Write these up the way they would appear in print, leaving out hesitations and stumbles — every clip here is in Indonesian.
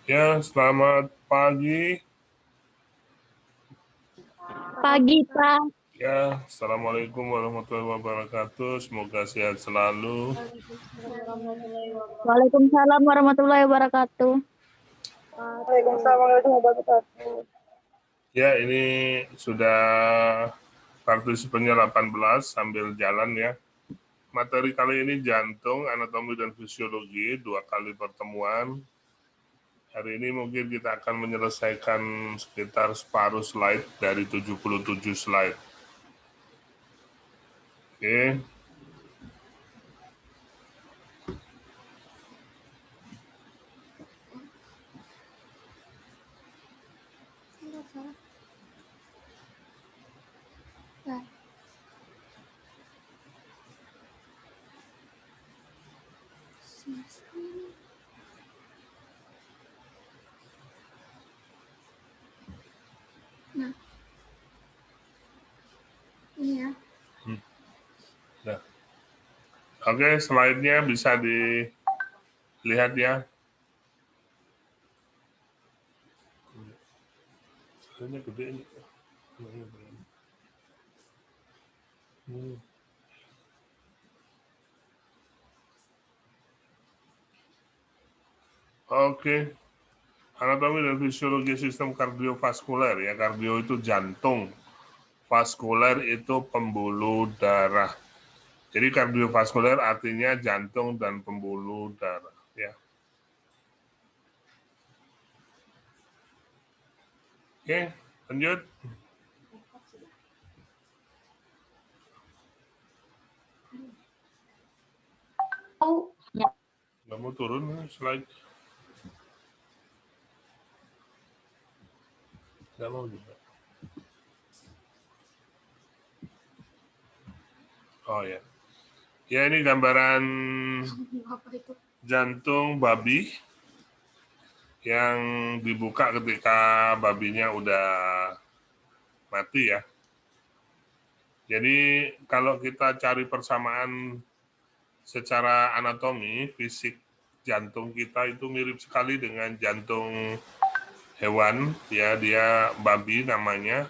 Ya, selamat pagi. Pagi, Pak. Ya, Assalamualaikum warahmatullahi wabarakatuh. Semoga sehat selalu. Waalaikumsalam warahmatullahi wabarakatuh. Waalaikumsalam warahmatullahi wabarakatuh. Ya, ini sudah partisipannya 18 sambil jalan ya. Materi kali ini jantung, anatomi dan fisiologi, 2 kali pertemuan. Hari ini mungkin kita akan menyelesaikan sekitar separuh slide dari 77 slide. Oke. Nah, iya. Nah. Oke, slide-nya bisa dilihat ya. Slide-nya gede ini. Oke. Anatomi dan fisiologi sistem kardiovaskuler ya. Kardio itu jantung. Vaskuler itu pembuluh darah. Jadi kardiovaskuler artinya jantung dan pembuluh darah ya. Oke, lanjut. Nggak mau turun slide. Nggak mau juga. Oh ya. Ya ini gambaran jantung babi yang dibuka ketika babinya udah mati ya. Jadi kalau kita cari persamaan secara anatomi, fisik jantung kita itu mirip sekali dengan jantung hewan, ya dia babi namanya.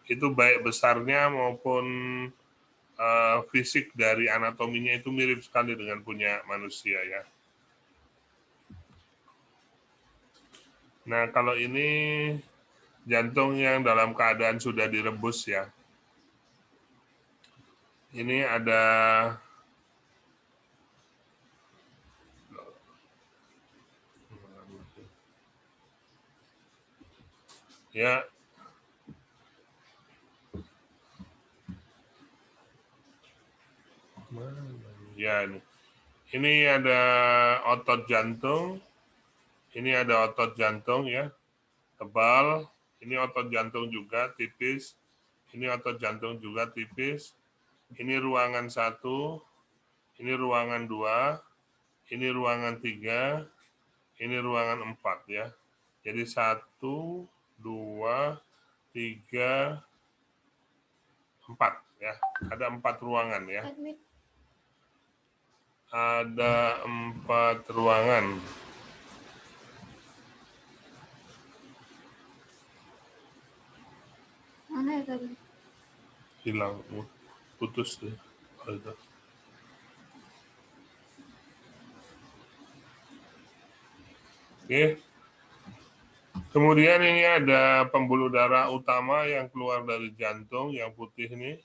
Itu baik besarnya maupun fisik dari anatominya itu mirip sekali dengan punya manusia ya. Nah kalau ini jantung yang dalam keadaan sudah direbus ya. Ini ada ya. Ya ini. Ini ada otot jantung. Ini ada otot jantung ya. Tebal. Ini otot jantung juga tipis. Ini otot jantung juga tipis. Ini ruangan 1. Ini ruangan 2. Ini ruangan 3. Ini ruangan 4 ya. Jadi 1, 2, 3, 4 ya. Ada 4 ruangan ya. Ada 4 ruangan. Mana ya tadi? Hilang, putus deh. Oke. Kemudian ini ada pembuluh darah utama yang keluar dari jantung yang putih ini,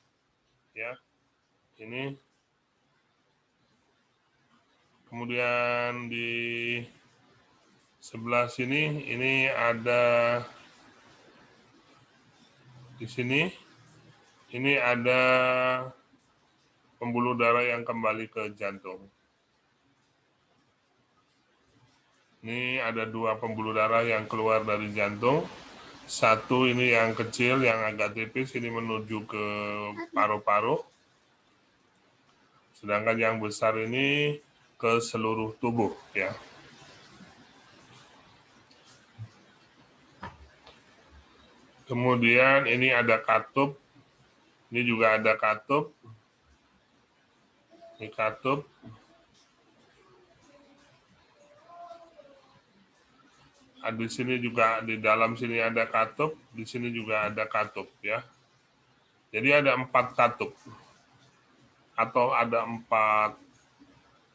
ya. Ini. Kemudian di sebelah sini ini ada di sini ini ada pembuluh darah yang kembali ke jantung. Ini ada 2 pembuluh darah yang keluar dari jantung. Satu ini yang kecil, yang agak tipis, ini menuju ke paru-paru. Sedangkan yang besar ini ke seluruh tubuh, ya. Kemudian ini ada katup. Ini juga ada katup. Ini katup. Di sini juga, di dalam sini ada katup, di sini juga ada katup ya. Jadi ada 4 katup atau ada 4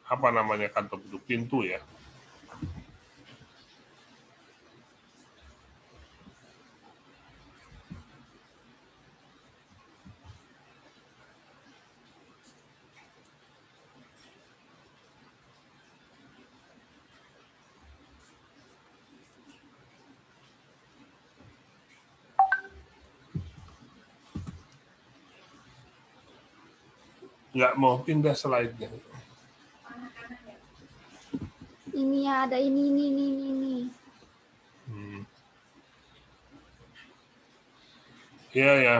apa namanya katup itu, pintu ya. Nggak mau pindah slide-nya. Ini ya, ada ini. Iya ya.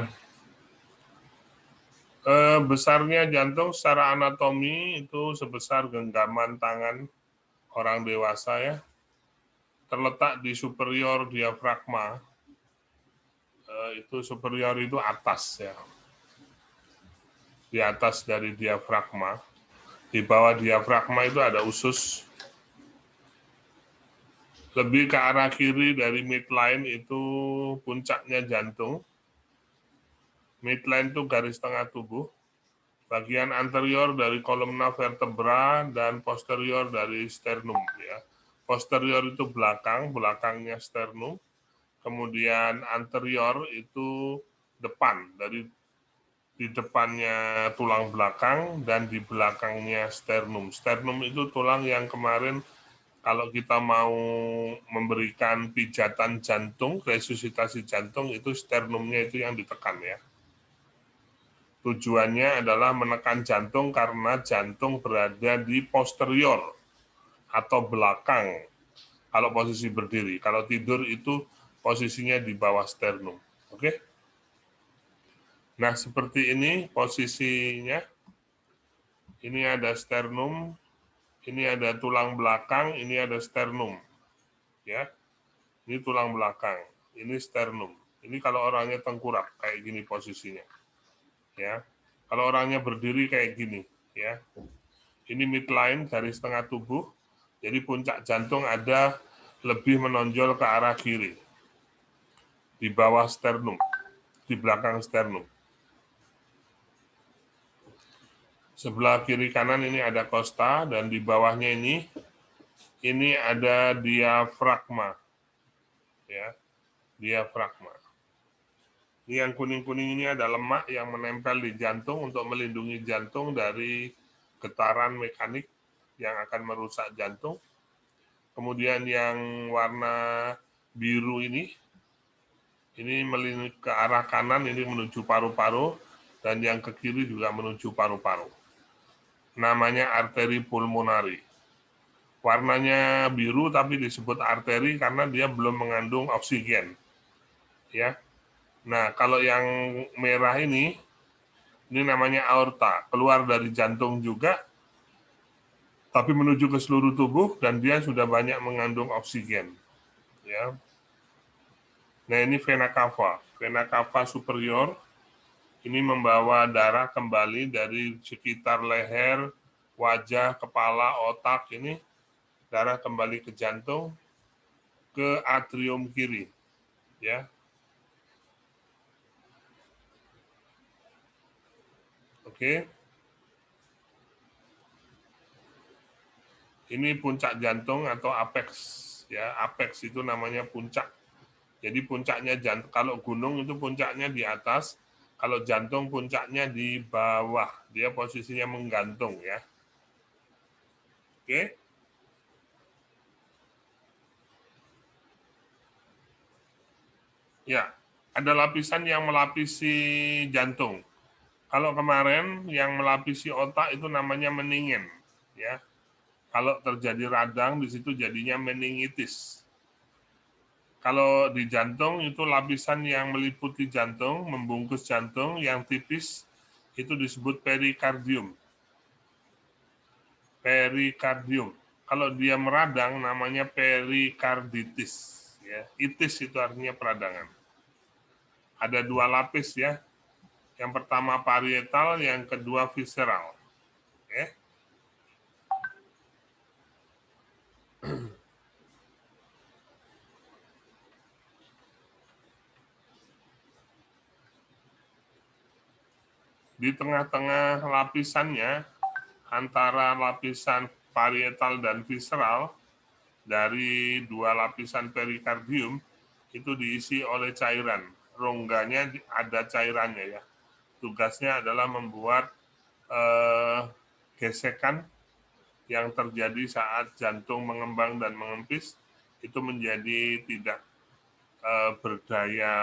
Besarnya jantung secara anatomi itu sebesar genggaman tangan orang dewasa ya. Terletak di superior diafragma. Itu superior itu atas ya. Di atas dari diafragma. Di bawah diafragma itu ada usus. Lebih ke arah kiri dari midline itu puncaknya jantung. Midline itu garis tengah tubuh. Bagian anterior dari kolumna vertebra dan posterior dari sternum ya. Posterior itu belakang, belakangnya sternum. Kemudian anterior itu depan, dari di depannya tulang belakang dan di belakangnya sternum. Sternum itu tulang yang kemarin kalau kita mau memberikan pijatan jantung, resusitasi jantung, itu sternumnya itu yang ditekan ya. Tujuannya adalah menekan jantung karena jantung berada di posterior atau belakang kalau posisi berdiri. Kalau tidur itu posisinya di bawah sternum. Oke? Nah, seperti ini posisinya. Ini ada sternum, ini ada tulang belakang, ini ada sternum. Ya. Ini tulang belakang, ini sternum. Ini kalau orangnya tengkurap kayak gini posisinya. Ya. Kalau orangnya berdiri kayak gini, ya. Ini midline garis tengah tubuh. Jadi puncak jantung ada lebih menonjol ke arah kiri. Di bawah sternum, di belakang sternum. Sebelah kiri kanan ini ada costa dan di bawahnya ini ada diafragma. Ya. Diafragma. Ini yang kuning-kuning ini ada lemak yang menempel di jantung untuk melindungi jantung dari getaran mekanik yang akan merusak jantung. Kemudian yang warna biru ini ke arah kanan, ini menuju paru-paru, dan yang ke kiri juga menuju paru-paru. Namanya arteri pulmonari. Warnanya biru tapi disebut arteri karena dia belum mengandung oksigen. Ya. Nah, kalau yang merah ini namanya aorta, keluar dari jantung juga, tapi menuju ke seluruh tubuh dan dia sudah banyak mengandung oksigen. Ya. Nah, ini vena cava. Vena cava superior ini membawa darah kembali dari sekitar leher, wajah, kepala, otak, ini darah kembali ke jantung, ke atrium kiri. Ya. Oke. Ini puncak jantung atau apex. Ya, apex itu namanya puncak. Jadi puncaknya jantung, kalau gunung itu puncaknya di atas, kalau jantung puncaknya di bawah. Dia posisinya menggantung ya. Oke. Ya, ada lapisan yang melapisi jantung. Kalau kemarin yang melapisi otak itu namanya meningen, ya. Kalau terjadi radang di situ jadinya meningitis. Kalau di jantung itu lapisan yang meliputi jantung, membungkus jantung yang tipis itu disebut perikardium. Perikardium. Kalau dia meradang namanya perikarditis. Ya. Itis itu artinya peradangan. Ada 2 lapis ya. Yang pertama parietal, yang kedua visceral. Oke. di tengah-tengah lapisannya antara lapisan parietal dan visceral dari dua lapisan perikardium itu diisi oleh cairan. Rongganya ada cairannya ya. Tugasnya adalah membuat gesekan yang terjadi saat jantung mengembang dan mengempis itu menjadi tidak berdaya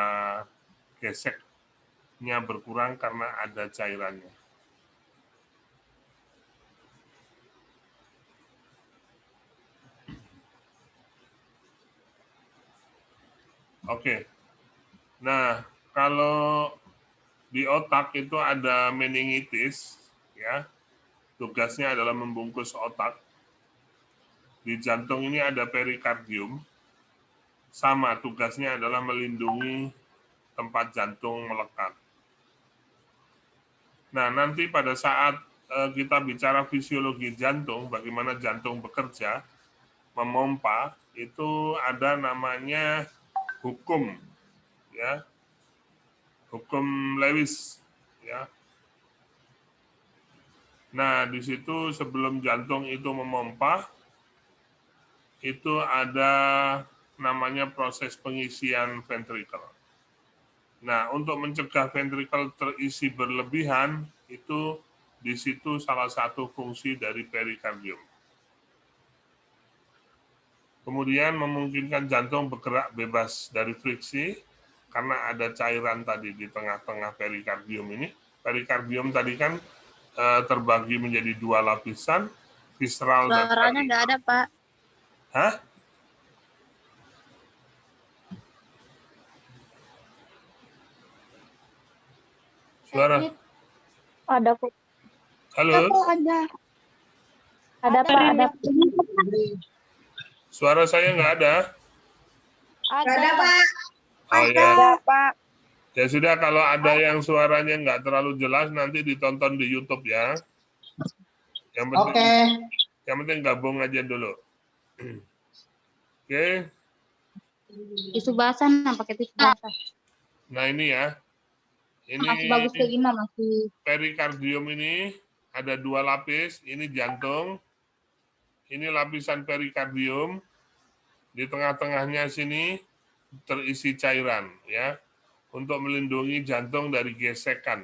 geseknya berkurang karena ada cairannya. Oke. Nah, kalau di otak itu ada meningitis, ya. Tugasnya adalah membungkus otak. Di jantung ini ada perikardium. Sama, tugasnya adalah melindungi tempat jantung melekat. Nah, nanti pada saat kita bicara fisiologi jantung, bagaimana jantung bekerja, memompa, itu ada namanya hukum, ya, hukum Lewis, ya. Nah, di situ sebelum jantung itu memompa, itu ada namanya proses pengisian ventrikel. Nah, untuk mencegah ventrikel terisi berlebihan, itu di situ salah satu fungsi dari perikardium. Kemudian memungkinkan jantung bergerak bebas dari friksi, karena ada cairan tadi di tengah-tengah perikardium ini. Perikardium tadi kan terbagi menjadi dua lapisan, visceral dan Suaranya nggak ada, Pak. Hah? Suara? Ada, Pak. Halo? Ada. Ada, Pak. Ada. Suara saya nggak ada? Ada, Pak. Oh ya. Ada, Pak. Ya sudah, kalau ada yang suaranya nggak terlalu jelas, nanti ditonton di YouTube ya. Yang penting gabung aja dulu. Oke. Tisu basah, nah pakai tisu basah. Nah ini ya. Ini Masih bagus kayak gimana? Masih. perikardium ini ada dua lapis. Ini jantung. Ini lapisan perikardium. Di tengah-tengahnya sini terisi cairan, ya, untuk melindungi jantung dari gesekan.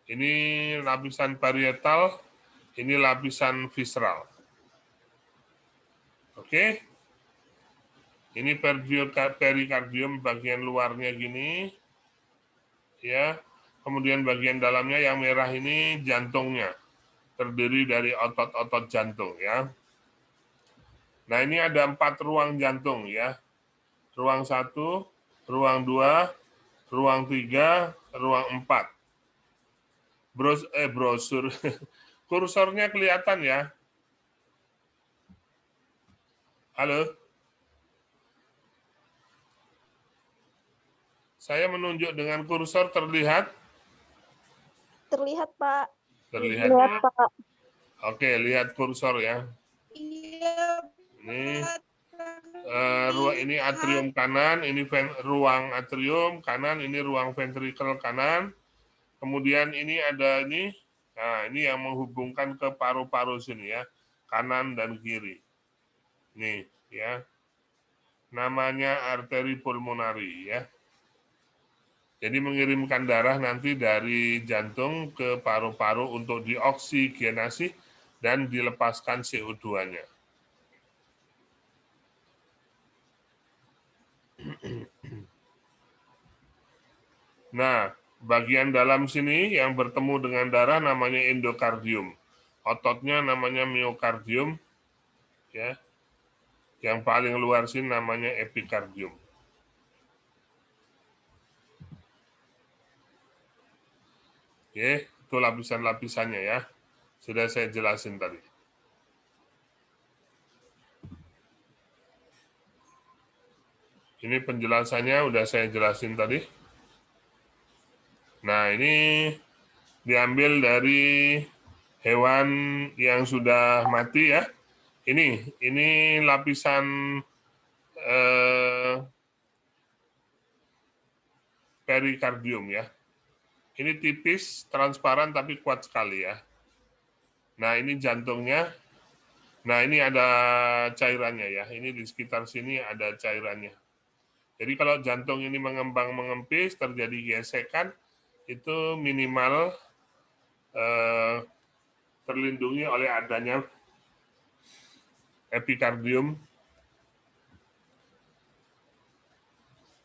Ini lapisan parietal, ini lapisan visceral. Oke? Ini perikardium bagian luarnya gini, ya. Kemudian bagian dalamnya yang merah ini jantungnya, terdiri dari otot-otot jantung, ya. Nah, ini ada 4 ruang jantung, ya. Ruang 1, ruang 2, ruang 3, ruang 4. Brosur. Kursornya kelihatan ya? Halo? Saya menunjuk dengan kursor, terlihat? Terlihat, Pak. Terlihat. Lihat, Pak. Oke, lihat kursor ya. Iya. Ini ini atrium kanan, ini ruang atrium kanan, ini ruang ventrikel kanan. Kemudian ini ada ini, nah ini yang menghubungkan ke paru-paru sini ya, kanan dan kiri. Nih ya, namanya arteri pulmonari ya. Jadi mengirimkan darah nanti dari jantung ke paru-paru untuk dioksigenasi dan dilepaskan CO2-nya. Nah, bagian dalam sini yang bertemu dengan darah namanya endokardium. Ototnya namanya miokardium, ya. Yang paling luar sini namanya epikardium. Oke, itu lapisan-lapisannya ya. Sudah saya jelasin tadi. Ini penjelasannya udah saya jelasin tadi. Nah, ini diambil dari hewan yang sudah mati ya. Ini lapisan perikardium ya. Ini tipis, transparan, tapi kuat sekali ya. Nah, ini jantungnya. Nah, ini ada cairannya ya. Ini di sekitar sini ada cairannya. Jadi kalau jantung ini mengembang mengempis, terjadi gesekan, itu minimal terlindungi oleh adanya epikardium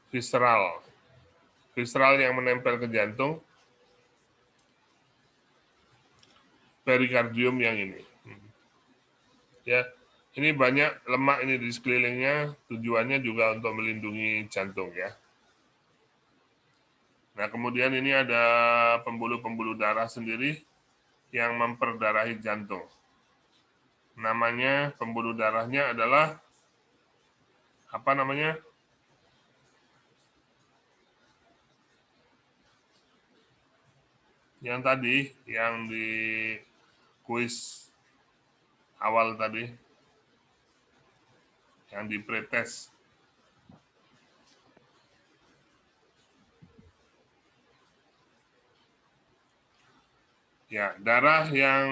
visceral. Visceral yang menempel ke jantung, perikardium yang ini. Ya, ini banyak lemak ini di sekelilingnya, tujuannya juga untuk melindungi jantung ya. Nah, kemudian ini ada pembuluh-pembuluh darah sendiri yang memperdarahi jantung. Namanya, pembuluh darahnya adalah apa namanya? Yang tadi, yang di kuis awal tadi, yang di pretest. Ya, darah yang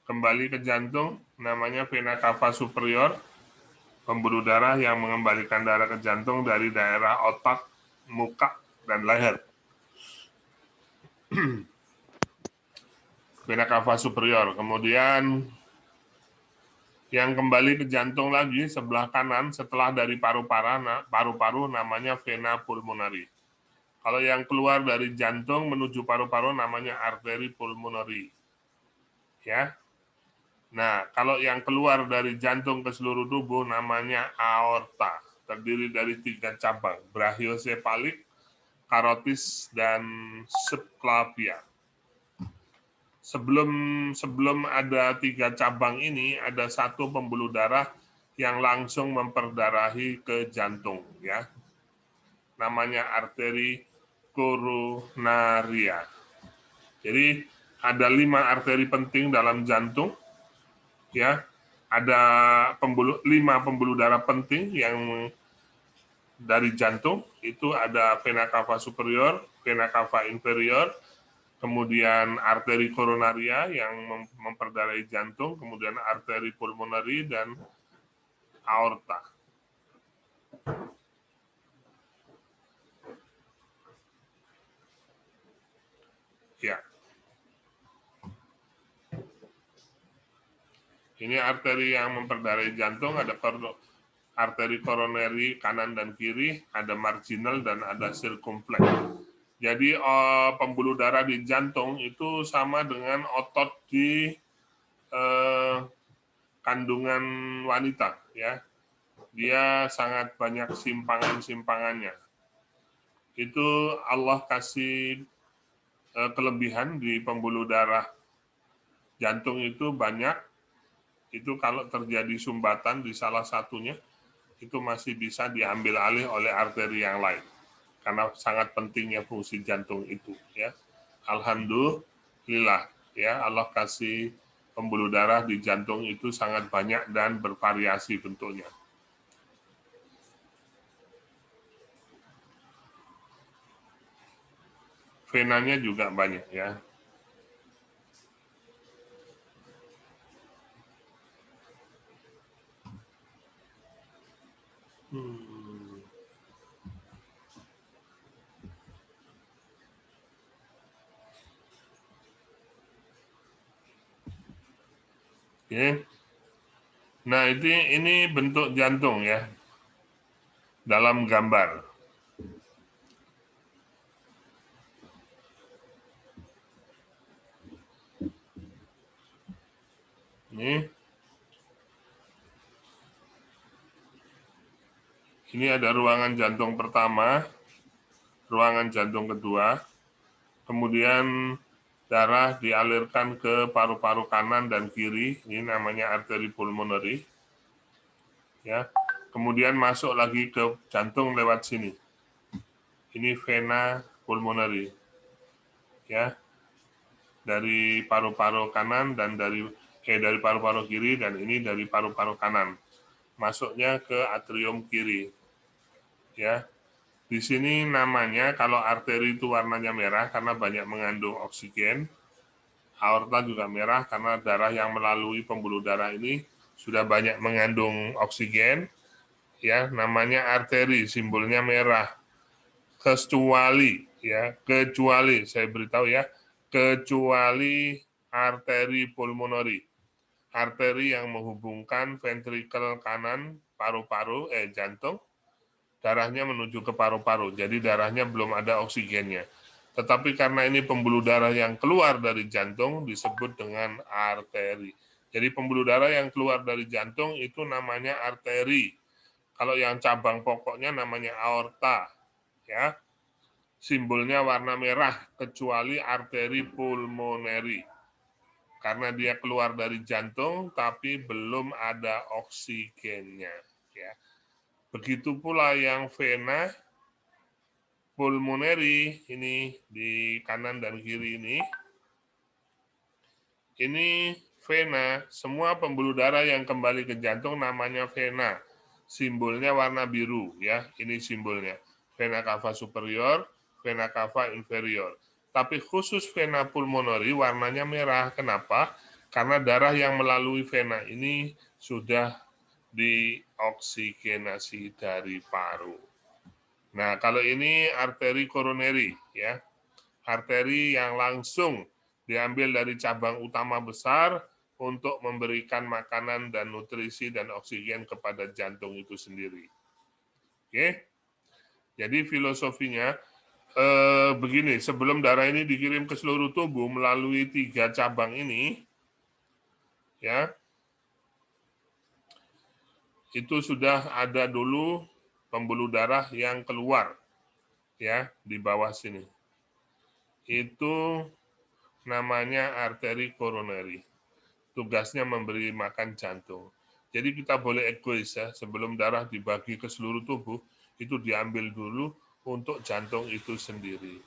kembali ke jantung namanya vena cava superior, pembuluh darah yang mengembalikan darah ke jantung dari daerah otak, muka, dan leher. Vena cava superior. Kemudian yang kembali ke jantung lagi sebelah kanan setelah dari paru-paru namanya vena pulmonari. Kalau yang keluar dari jantung menuju paru-paru namanya arteri pulmonari. Ya. Nah, kalau yang keluar dari jantung ke seluruh tubuh namanya aorta. Terdiri dari 3 cabang, brachiosepalik, karotis, dan subclavia. Sebelum ada 3 cabang ini, ada 1 pembuluh darah yang langsung memperdarahi ke jantung, ya. Namanya arteri koronaria. Jadi ada 5 arteri penting dalam jantung, ya. Ada 5 pembuluh darah penting yang dari jantung, itu ada vena cava superior, vena cava inferior, kemudian arteri koronaria yang memperdarahi jantung, kemudian arteri pulmonari, dan aorta. Ya. Ini arteri yang memperdarahi jantung, ada arteri koroneri kanan dan kiri, ada marginal dan ada circumflex. Jadi pembuluh darah di jantung itu sama dengan otot di kandungan wanita, ya. Dia sangat banyak simpangan-simpangannya. Itu Allah kasih kelebihan di pembuluh darah jantung itu banyak. Itu kalau terjadi sumbatan di salah satunya, itu masih bisa diambil alih oleh arteri yang lain. Karena sangat pentingnya fungsi jantung itu, ya. Alhamdulillah, ya, Allah kasih pembuluh darah di jantung itu sangat banyak dan bervariasi bentuknya. Venanya juga banyak, ya. Oke. Nah, ini bentuk jantung ya dalam gambar. Ini ada ruangan jantung pertama, ruangan jantung kedua, kemudian darah dialirkan ke paru-paru kanan dan kiri, ini namanya arteri pulmonari, ya. Kemudian masuk lagi ke jantung lewat sini. Ini vena pulmonari, ya. Dari paru-paru kanan dan dari paru-paru kiri, dan ini dari paru-paru kanan. Masuknya ke atrium kiri, ya. Di sini namanya, kalau arteri itu warnanya merah karena banyak mengandung oksigen. Aorta juga merah karena darah yang melalui pembuluh darah ini sudah banyak mengandung oksigen. Ya, namanya arteri, simbolnya merah. Kecuali, ya, kecuali, saya beritahu ya, kecuali arteri pulmonari. Arteri yang menghubungkan ventrikel kanan paru-paru, jantung, darahnya menuju ke paru-paru. Jadi darahnya belum ada oksigennya. Tetapi karena ini pembuluh darah yang keluar dari jantung disebut dengan arteri. Jadi pembuluh darah yang keluar dari jantung itu namanya arteri. Kalau yang cabang pokoknya namanya aorta. Ya. Simbolnya warna merah kecuali arteri pulmoneri. Karena dia keluar dari jantung tapi belum ada oksigennya, ya. Begitu pula yang vena pulmoneri ini di kanan dan kiri ini. Ini vena, semua pembuluh darah yang kembali ke jantung namanya vena. Simbolnya warna biru, ya. Ini simbolnya. Vena cava superior, vena cava inferior. Tapi khusus vena pulmoneri warnanya merah. Kenapa? Karena darah yang melalui vena ini sudah dioksigenasi dari paru. Nah, kalau ini arteri koroneri, ya. Arteri yang langsung diambil dari cabang utama besar untuk memberikan makanan dan nutrisi dan oksigen kepada jantung itu sendiri. Oke? Jadi filosofinya begini, sebelum darah ini dikirim ke seluruh tubuh melalui 3 cabang ini, ya, itu sudah ada dulu pembuluh darah yang keluar, ya, di bawah sini. Itu namanya arteri koroneri. Tugasnya memberi makan jantung. Jadi kita boleh egois ya, sebelum darah dibagi ke seluruh tubuh, itu diambil dulu untuk jantung itu sendiri.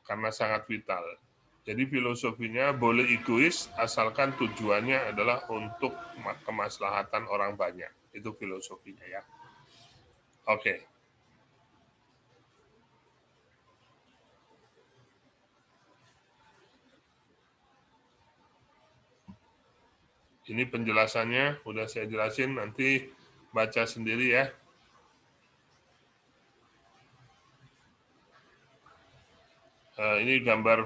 Karena sangat vital. Jadi filosofinya boleh egois, asalkan tujuannya adalah untuk kemaslahatan orang banyak. Itu filosofinya ya. Oke. Ini penjelasannya, udah saya jelasin, nanti baca sendiri ya. Ini gambar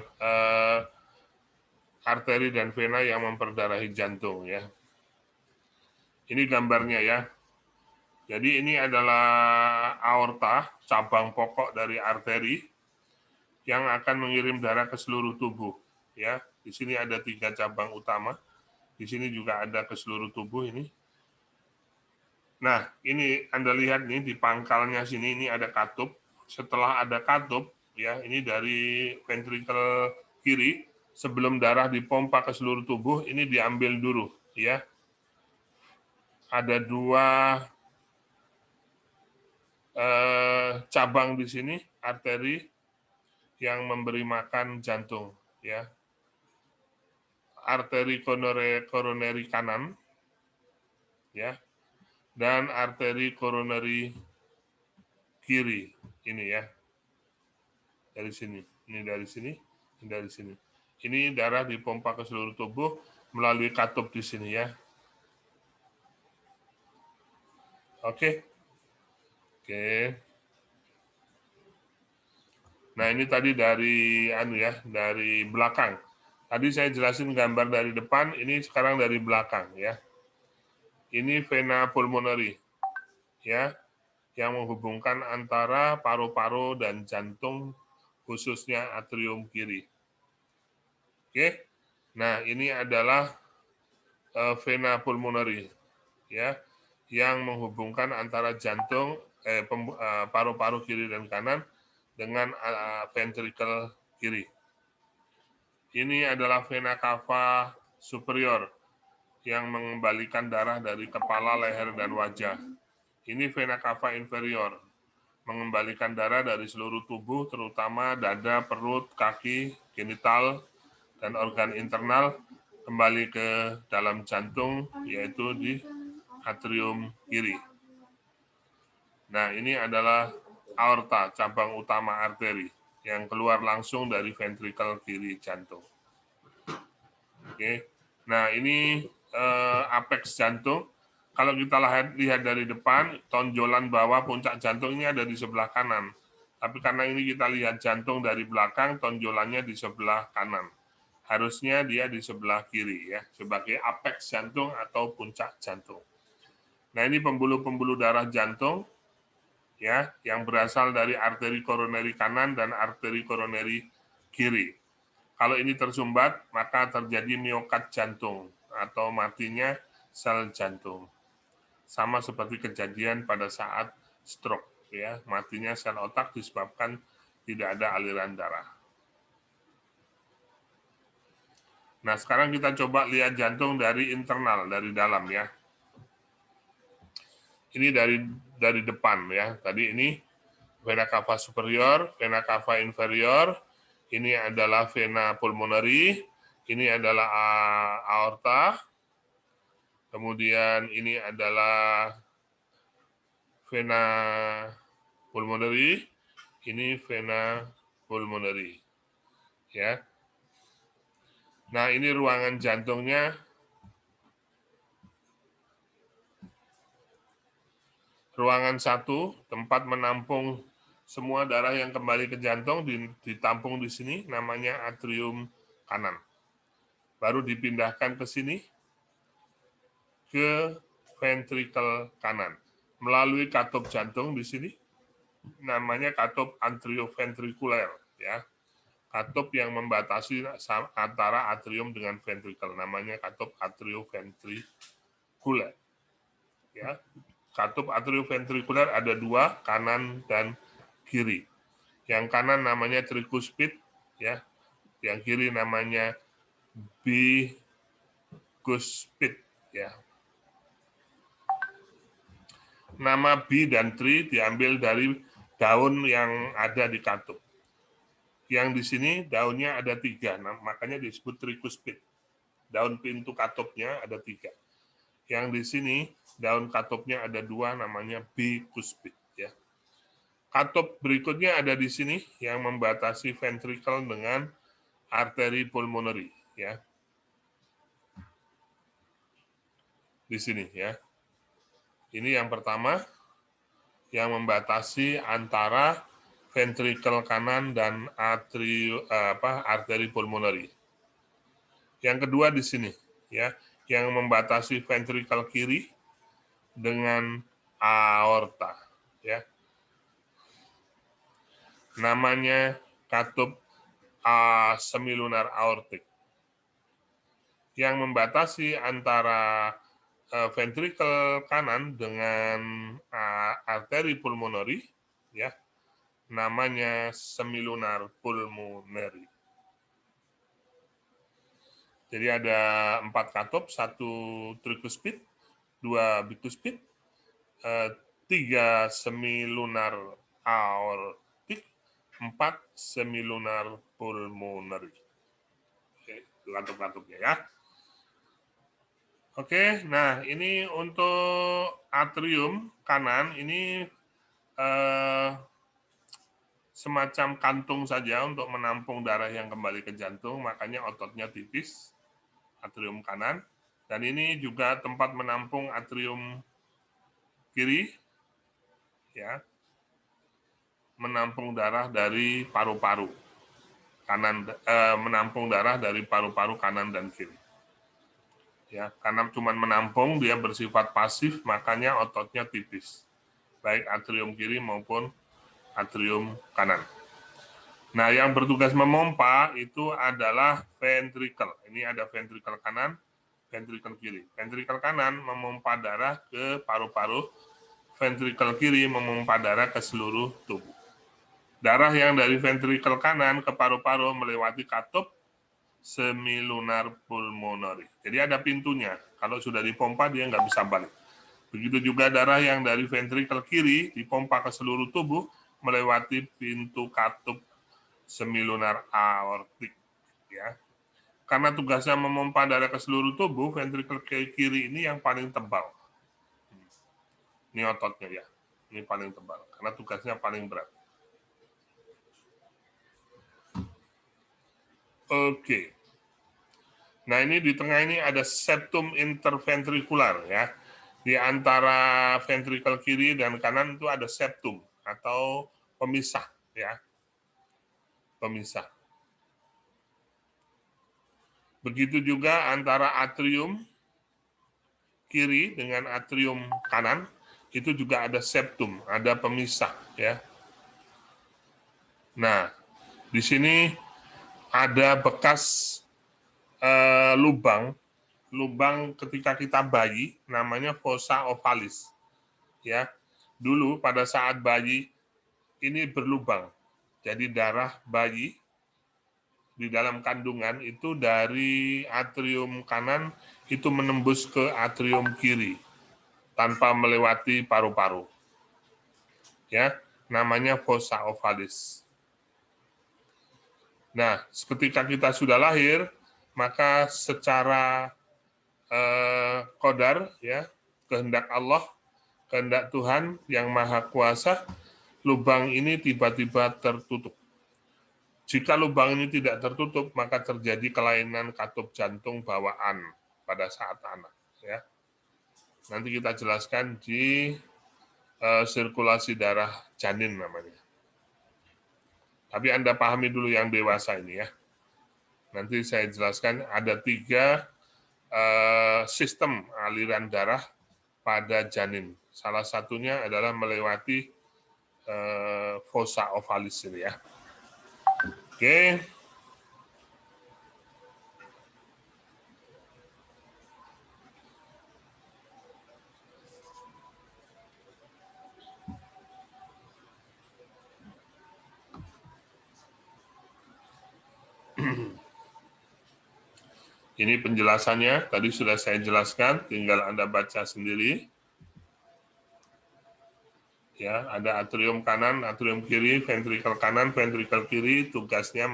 arteri dan vena yang memperdarahi jantung ya. Ini gambarnya ya. Jadi ini adalah aorta, cabang pokok dari arteri yang akan mengirim darah ke seluruh tubuh ya. Di sini ada 3 cabang utama. Di sini juga ada ke seluruh tubuh ini. Nah, ini Anda lihat nih di pangkalnya sini ini ada katup. Setelah ada katup ya, ini dari ventrikel kiri, sebelum darah dipompa ke seluruh tubuh, ini diambil dulu ya. Ada 2 cabang di sini, arteri yang memberi makan jantung ya. Arteri koroneri kanan ya, dan arteri koroneri kiri ini ya. Dari sini, ini dari sini, ini dari sini. Ini darah dipompa ke seluruh tubuh melalui katup di sini ya. Oke. Oke. Nah, ini tadi dari dari belakang. Tadi saya jelasin gambar dari depan, ini sekarang dari belakang ya. Ini vena pulmoneri ya, yang menghubungkan antara paru-paru dan jantung, khususnya atrium kiri. Oke. Nah, ini adalah vena pulmoneri ya, yang menghubungkan antara jantung, paru-paru kiri dan kanan dengan ventrikel kiri. Ini adalah vena cava superior yang mengembalikan darah dari kepala, leher, dan wajah. Ini vena cava inferior, mengembalikan darah dari seluruh tubuh, terutama dada, perut, kaki, genital, dan organ internal kembali ke dalam jantung, yaitu di atrium kiri. Nah, ini adalah aorta, cabang utama arteri yang keluar langsung dari ventrikel kiri jantung. Oke. Nah, ini apex jantung. Kalau kita lihat dari depan, tonjolan bawah puncak jantung ini ada di sebelah kanan. Tapi karena ini kita lihat jantung dari belakang, tonjolannya di sebelah kanan. Harusnya dia di sebelah kiri ya, sebagai apex jantung atau puncak jantung. Nah, ini pembuluh-pembuluh darah jantung ya, yang berasal dari arteri koroneri kanan dan arteri koroneri kiri. Kalau ini tersumbat, maka terjadi miokard jantung atau matinya sel jantung. Sama seperti kejadian pada saat stroke ya, matinya sel otak disebabkan tidak ada aliran darah. Nah, sekarang kita coba lihat jantung dari internal, dari dalam ya. Ini dari depan ya. Tadi ini vena cava superior, vena cava inferior, ini adalah vena pulmonari, ini adalah aorta, kemudian ini adalah vena pulmonari, ini vena pulmonari. Ya. Nah, ini ruangan jantungnya. Ruangan 1, tempat menampung semua darah yang kembali ke jantung ditampung di sini, namanya atrium kanan. Baru dipindahkan ke sini, ke ventrikel kanan. Melalui katup jantung di sini, namanya katup anterioventrikuler. Ya. Katup yang membatasi antara atrium dengan ventrikel, namanya katup atrioventrikuler. Ya. Katup atrioventrikuler ada 2, kanan dan kiri. Yang kanan namanya trikuspid, ya. Yang kiri namanya bikuspid, ya. Nama bi dan tri diambil dari daun yang ada di katup. Yang di sini daunnya ada 3, nah, makanya disebut trikuspid. Daun pintu katupnya ada 3. Yang di sini daun katupnya ada 2, namanya bikuspid. Ya. Katup berikutnya ada di sini yang membatasi ventrikel dengan arteri pulmoneri. Ya. Di sini ya. Ini yang pertama yang membatasi antara ventrikel kanan dan arteri pulmoneri. Yang kedua di sini ya, yang membatasi ventrikel kiri dengan aorta ya. Namanya katup semilunar aortik. Yang membatasi antara ventrikel kanan dengan arteri pulmoneri ya. Namanya semilunar pulmoneri. Jadi ada 4 katup, 1 trikuspid, 2 bikuspid, 3 semilunar aortik, 4 semilunar pulmoneri. Oke, katup-katupnya ya. Oke, nah ini untuk atrium kanan ini semacam kantung saja untuk menampung darah yang kembali ke jantung, makanya ototnya tipis, atrium kanan. Dan ini juga tempat menampung atrium kiri, ya, menampung darah dari paru-paru kanan, menampung darah dari paru-paru kanan dan kiri. Ya, karena cuma menampung, dia bersifat pasif, makanya ototnya tipis, baik atrium kiri maupun atrium kanan. Nah, yang bertugas memompa itu adalah ventrikel. Ini ada ventrikel kanan, ventrikel kiri. Ventrikel kanan memompa darah ke paru-paru, ventrikel kiri memompa darah ke seluruh tubuh. Darah yang dari ventrikel kanan ke paru-paru melewati katup semilunar pulmoneri. Jadi ada pintunya. Kalau sudah dipompa, dia nggak bisa balik. Begitu juga darah yang dari ventrikel kiri dipompa ke seluruh tubuh melewati pintu katup semilunar aortik. Ya. Karena tugasnya memompa darah ke seluruh tubuh, ventrikel kiri ini yang paling tebal. Ini ototnya ya. Ini paling tebal, karena tugasnya paling berat. Oke. Nah, ini di tengah ini ada septum interventrikular ya. Di antara ventrikel kiri dan kanan itu ada septum atau pemisah ya. Pemisah. Begitu juga antara atrium kiri dengan atrium kanan itu juga ada septum, ada pemisah ya. Nah, di sini ada bekas lubang ketika kita bayi, namanya fossa ovalis. Ya, dulu pada saat bayi ini berlubang, jadi darah bayi di dalam kandungan itu dari atrium kanan itu menembus ke atrium kiri tanpa melewati paru-paru. Ya, namanya fossa ovalis. Nah, ketika kita sudah lahir, maka secara qadar ya, kehendak Allah, kehendak Tuhan yang Maha Kuasa, lubang ini tiba-tiba tertutup. Jika lubang ini tidak tertutup, maka terjadi kelainan katup jantung bawaan pada saat anak. Ya. Nanti kita jelaskan di sirkulasi darah janin namanya. Tapi Anda pahami dulu yang dewasa ini ya. Nanti saya jelaskan ada 3 sistem aliran darah pada janin. Salah satunya adalah melewati fossa ovalis ini ya. Oke. Ini penjelasannya, tadi sudah saya jelaskan, tinggal Anda baca sendiri. Ya, ada atrium kanan, atrium kiri, ventrikel kanan, ventrikel kiri, tugasnya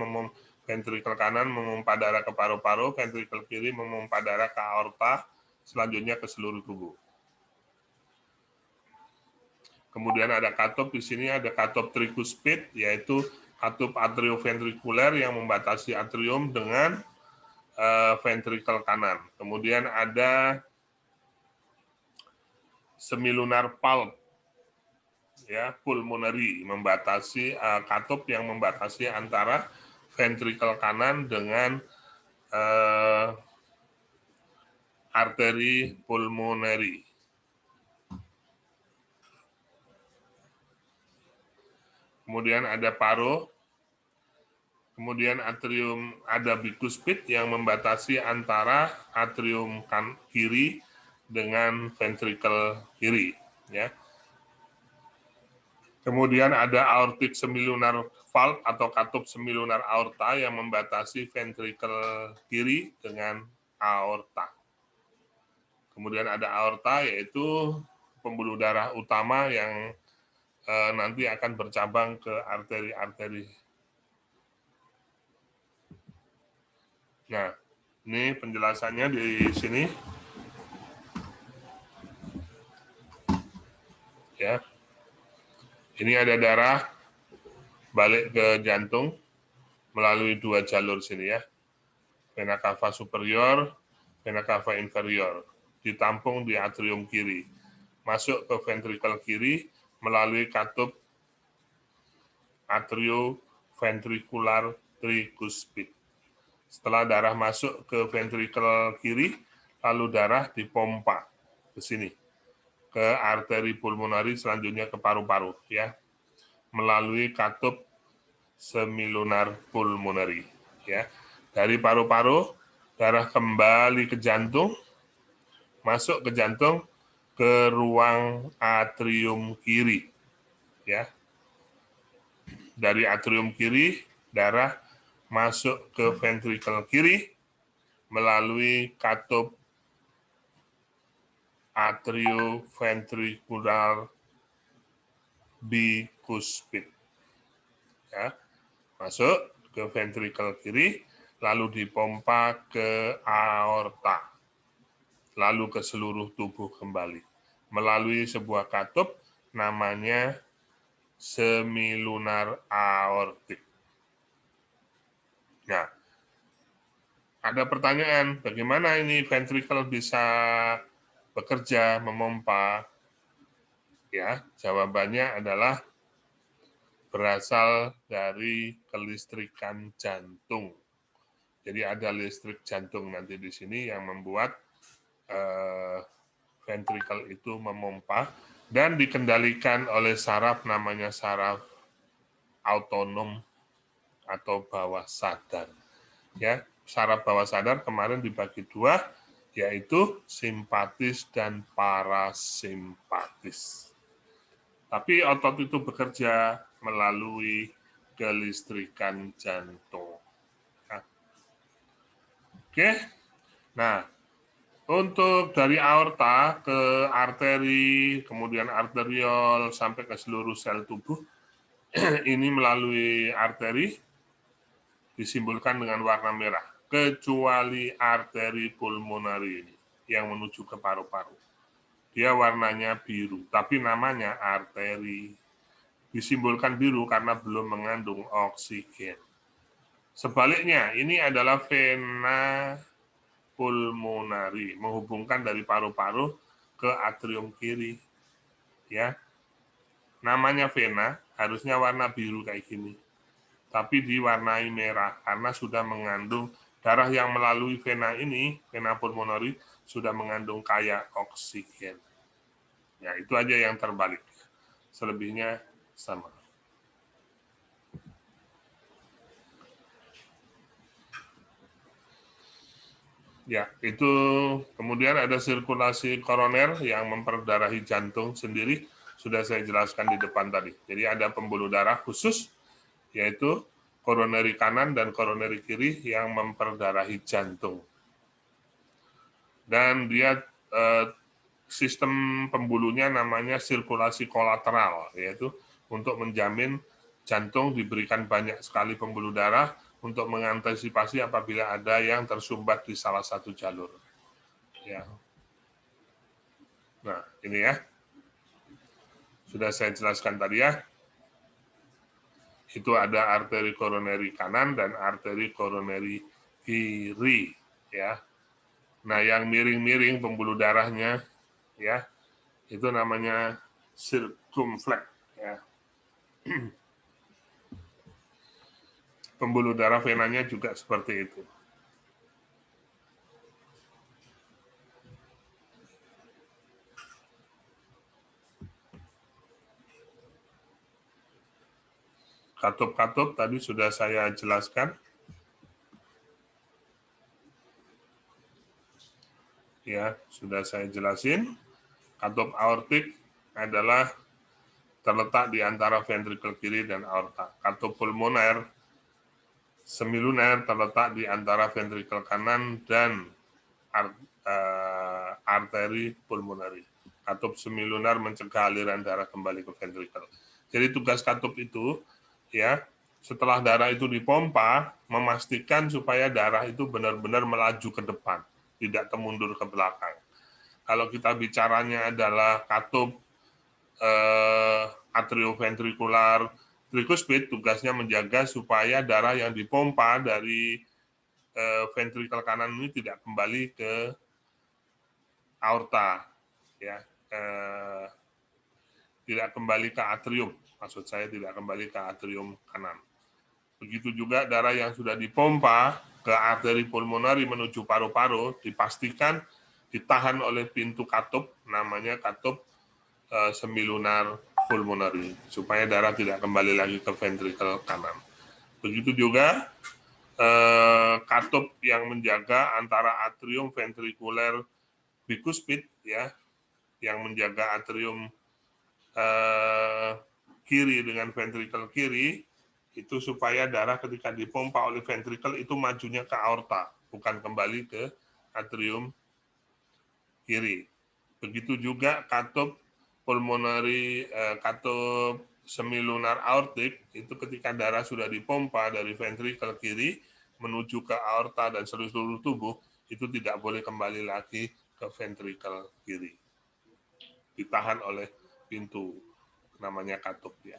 ventrikel kanan memompa darah ke paru-paru, ventrikel kiri memompa darah ke aorta, selanjutnya ke seluruh tubuh. Kemudian ada katup, di sini ada katup trikuspid, yaitu katup atrioventrikuler yang membatasi atrium dengan ventrikel kanan. Kemudian ada semilunar pulp, ya, pulmonary, membatasi katup yang membatasi antara ventrikel kanan dengan arteri pulmonary. Kemudian ada paru. Kemudian atrium ada bikuspid yang membatasi antara atrium kiri dengan ventrikel kiri. Ya. Kemudian ada aortic semilunar valve atau katup semilunar aorta yang membatasi ventrikel kiri dengan aorta. Kemudian ada aorta yaitu pembuluh darah utama yang nanti akan bercabang ke arteri-arteri. Nah, ini penjelasannya di sini. Ya. Ini ada darah balik ke jantung melalui 2 jalur sini ya. Vena cava superior, vena cava inferior. Ditampung di atrium kiri. Masuk ke ventrikel kiri melalui katup atrioventricular tricuspid. Setelah darah masuk ke ventrikel kiri, lalu darah dipompa ke sini, ke arteri pulmonari, selanjutnya ke paru-paru, ya, melalui katup semilunar pulmonary, ya. Dari paru-paru, darah kembali ke jantung, masuk ke jantung, ke ruang atrium kiri, ya. Dari atrium kiri, darah masuk ke ventrikel kiri melalui katup atrioventricular bicuspid. Ya, masuk ke ventrikel kiri, lalu dipompa ke aorta, lalu ke seluruh tubuh kembali melalui sebuah katup namanya semilunar aortik. Nah, ada pertanyaan, bagaimana ini ventricle bisa bekerja, memompa? Ya, jawabannya adalah berasal dari kelistrikan jantung. Jadi ada listrik jantung nanti di sini yang membuat ventricle itu memompa dan dikendalikan oleh saraf namanya saraf autonom atau bawah sadar. Ya, saraf bawah sadar kemarin dibagi dua, yaitu simpatis dan parasimpatis. Tapi otot itu bekerja melalui kelistrikan jantung. Nah, oke, nah untuk dari aorta ke arteri, kemudian arteriol sampai ke seluruh sel tubuh, ini melalui arteri disimbolkan dengan warna merah, kecuali arteri pulmonari ini yang menuju ke paru-paru. Dia warnanya biru, tapi namanya arteri. Disimbolkan biru karena belum mengandung oksigen. Sebaliknya, ini adalah vena pulmonari, menghubungkan dari paru-paru ke atrium kiri. Ya, namanya vena, harusnya warna biru kayak gini. Tapi diwarnai merah karena sudah mengandung darah yang melalui vena ini, vena pulmonari, sudah mengandung kaya oksigen. Ya, itu aja yang terbalik. Selebihnya sama. Ya, itu kemudian ada sirkulasi koroner yang memperdarahi jantung sendiri, sudah saya jelaskan di depan tadi. Jadi ada pembuluh darah khusus, yaitu koroneri kanan dan koroneri kiri yang memperdarahi jantung. Dan dia sistem pembuluhnya namanya sirkulasi kolateral, yaitu untuk menjamin jantung diberikan banyak sekali pembuluh darah untuk mengantisipasi apabila ada yang tersumbat di salah satu jalur. Ya. Nah, ini ya. Sudah saya jelaskan tadi ya. Itu ada arteri koroneri kanan dan arteri koroneri kiri, ya. Nah, yang miring-miring pembuluh darahnya, ya, itu namanya sirkumflex, ya. Pembuluh darah venanya juga seperti itu. Katup-katup tadi sudah saya jelaskan. Ya, sudah saya jelasin. Katup aortik adalah terletak di antara ventrikel kiri dan aorta. Katup pulmoner semiluner terletak di antara ventrikel kanan dan arteri pulmonari. Katup semilunar mencegah aliran darah kembali ke ventrikel. Jadi tugas katup itu, ya, setelah darah itu dipompa, memastikan supaya darah itu benar-benar melaju ke depan, tidak kemundur ke belakang. Kalau kita bicaranya adalah katup atrioventrikular trikuspid, tugasnya menjaga supaya darah yang dipompa dari ventrikel kanan ini tidak kembali ke aorta, ya, tidak kembali ke atrium. Maksud saya tidak kembali ke atrium kanan. Begitu juga darah yang sudah dipompa ke arteri pulmonari menuju paru-paru dipastikan ditahan oleh pintu katup, namanya katup semilunar pulmonari, supaya darah tidak kembali lagi ke ventrikel kanan. Begitu juga katup yang menjaga antara atrium ventrikuler bikuspid, ya, yang menjaga atrium kiri dengan ventrikel kiri, itu supaya darah ketika dipompa oleh ventrikel itu majunya ke aorta, bukan kembali ke atrium kiri. Begitu juga katup pulmonari, katup semilunar aortik, itu ketika darah sudah dipompa dari ventrikel kiri menuju ke aorta dan seluruh tubuh, itu tidak boleh kembali lagi ke ventrikel kiri. Ditahan oleh pintu namanya katup ya.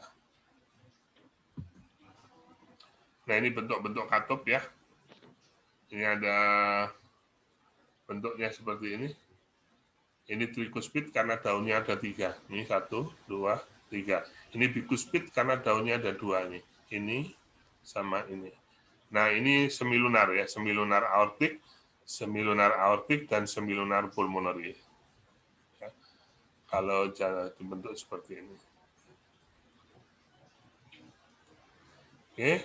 Nah, ini bentuk-bentuk katup ya. Ini ada bentuknya seperti ini. Ini trikuspid karena daunnya ada 3. Ini 1, 2, 3. Ini bikuspid karena daunnya ada 2 nih. Ini sama ini. Nah, ini semilunar ya, semilunar aortik dan semilunar pulmonary. Ya. Kalau dibentuk seperti ini. Oke.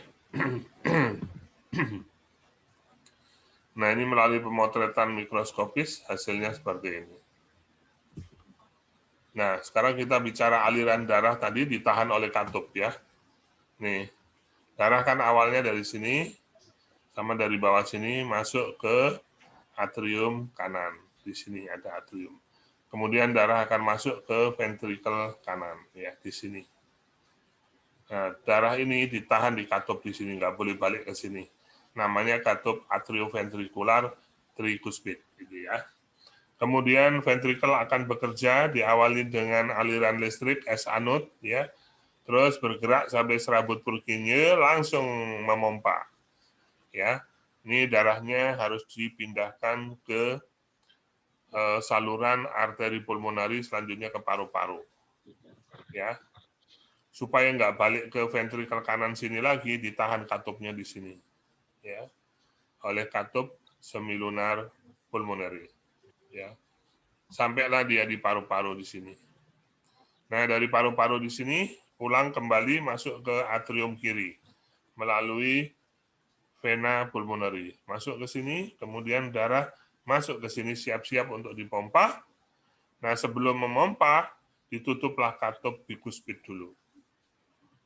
Nah, ini melalui pemotretan mikroskopis hasilnya seperti ini. Nah, sekarang kita bicara aliran darah tadi ditahan oleh katup ya. Nih, darah kan awalnya dari sini, sama dari bawah sini masuk ke atrium kanan. Di sini ada atrium. Kemudian darah akan masuk ke ventrikel kanan, ya di sini. Nah, darah ini ditahan di katup di sini, nggak boleh balik ke sini. Namanya katup atrioventrikular trikuspid, gitu ya. Kemudian ventrikel akan bekerja diawali dengan aliran listrik S anode ya. Terus bergerak sampai serabut Purkinje langsung memompa. Ya. Ini darahnya harus dipindahkan ke saluran arteri pulmonari selanjutnya ke paru-paru. Ya. Supaya nggak balik ke ventrikel kanan sini lagi ditahan katupnya di sini. Ya. Oleh katup semilunar pulmonary. Ya. Sampailah dia di paru-paru di sini. Nah, dari paru-paru di sini pulang kembali masuk ke atrium kiri melalui vena pulmonary. Masuk ke sini, kemudian darah masuk ke sini siap-siap untuk dipompa. Nah, sebelum memompa ditutuplah katup bikuspid dulu.